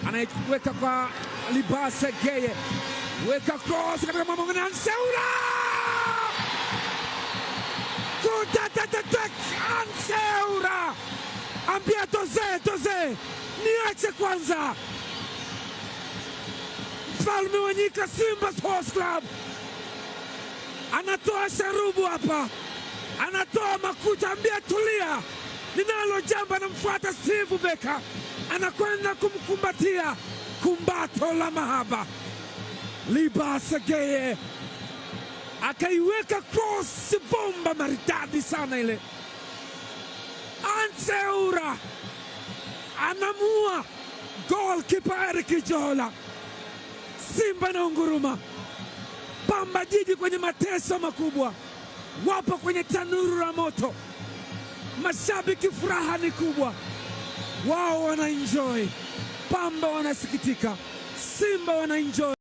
anaiweka kwa Libase Geye, weka cross katika mambo na Anseura kutatatak Anseura, ambia Toze niache kwanza. Mfalme wa nyika Simba Sports Club anatoa sharubu hapa, anatoa makuta, ambia tulia, ninalo jambo. Anamfuata Steve Beka, anakwenda kumkumbatia, kumbato la mahaba. Libase Geye akaiweka cross, bomba maridadi sana ile. Anseura anamua goalkeeper Eric Jola. Simba na unguruma, Pamba Jiji kwenye mateso makubwa, wapo kwenye tanuru la moto. Mashabiki furaha ni kubwa, wao wana enjoy, Pamba wanasikitika, Simba wana enjoy.